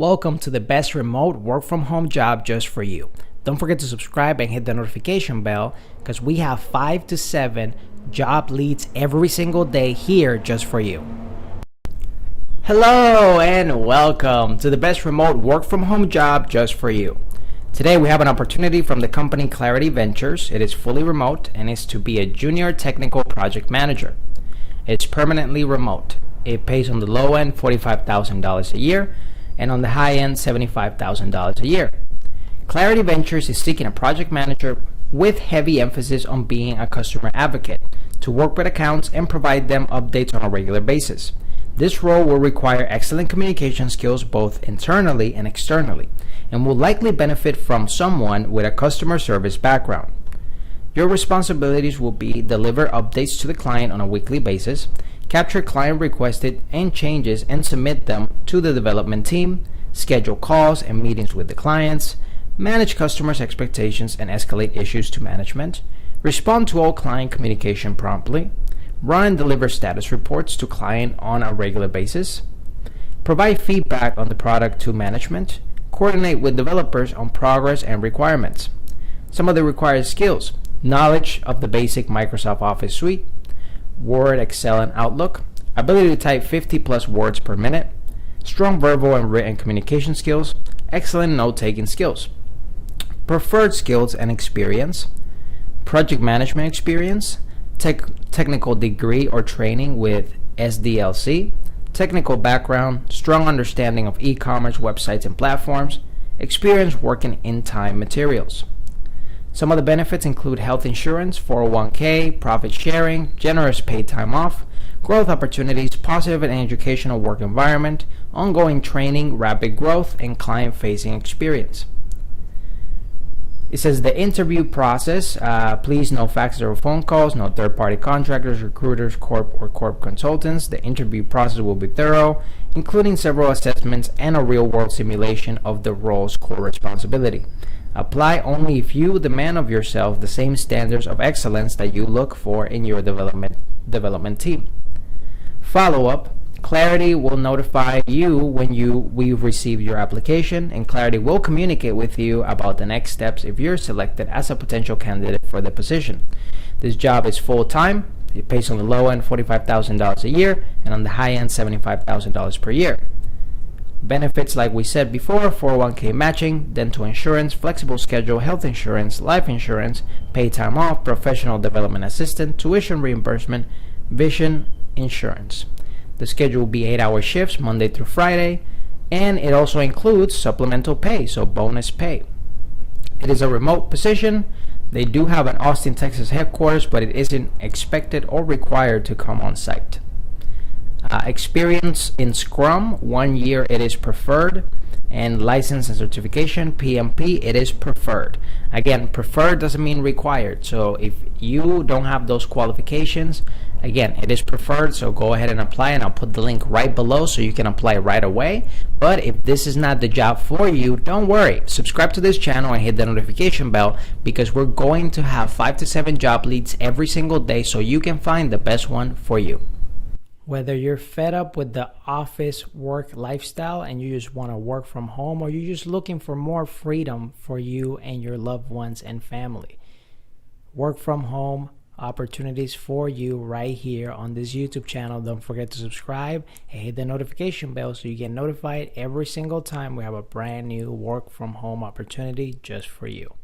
Welcome to the best remote work from home job just for you. Don't forget to subscribe and hit the notification bell because we have 5 to 7 job leads every single day here just for you. Hello and welcome to the best remote work from home job just for you. Today we have an opportunity from the company Clarity Ventures. It is fully remote and is to be a junior technical project manager. It's permanently remote. It pays on the low end $45,000 a year and on the high end $75,000 a year. Clarity Ventures is seeking a project manager with heavy emphasis on being a customer advocate to work with accounts and provide them updates on a regular basis. This role will require excellent communication skills both internally and externally and will likely benefit from someone with a customer service background. Your responsibilities will be deliver updates to the client on a weekly basis, capture client requested and changes and submit them to the development team, schedule calls and meetings with the clients, manage customers' expectations and escalate issues to management, respond to all client communication promptly, run and deliver status reports to client on a regular basis, provide feedback on the product to management, coordinate with developers on progress and requirements. Some of the required skills: knowledge of the basic Microsoft Office suite, Word, Excel, and Outlook, ability to type 50 plus words per minute, strong verbal and written communication skills, excellent note-taking skills. Preferred skills and experience: project management experience, technical degree or training with SDLC, technical background, strong understanding of e-commerce websites and platforms, experience working in time materials. Some of the benefits include health insurance, 401k, profit sharing, generous paid time off, growth opportunities, positive and educational work environment, ongoing training, rapid growth, and client-facing experience. It says the interview process, please no faxes or phone calls, no third-party contractors, recruiters, corp or corp consultants. The interview process will be thorough, including several assessments and a real-world simulation of the role's core responsibility. Apply only if you demand of yourself the same standards of excellence that you look for in your development team. Follow-up: Clarity will notify you when we've received your application, and Clarity will communicate with you about the next steps if you're selected as a potential candidate for the position. This job is full-time. It pays on the low end $45,000 a year and on the high end $75,000 per year. Benefits, like we said before: 401k matching, dental insurance, flexible schedule, health insurance, life insurance, paid time off, professional development assistant, tuition reimbursement, vision insurance. The schedule will be 8-hour shifts Monday through Friday, and it also includes supplemental pay, so bonus pay. It is a remote position. They do have an Austin, Texas headquarters, but it isn't expected or required to come on site. Experience in Scrum, 1 year it is preferred, and license and certification, PMP, it is preferred. Again, preferred doesn't mean required, so if you don't have those qualifications, again, it is preferred, so go ahead and apply, and I'll put the link right below so you can apply right away. But if this is not the job for you, don't worry. Subscribe to this channel and hit the notification bell because we're going to have 5 to 7 job leads every single day so you can find the best one for you. Whether you're fed up with the office work lifestyle and you just want to work from home, or you're just looking for more freedom for you and your loved ones and family, work from home opportunities for you right here on this YouTube channel. Don't forget to subscribe and hit the notification bell so you get notified every single time we have a brand new work from home opportunity just for you.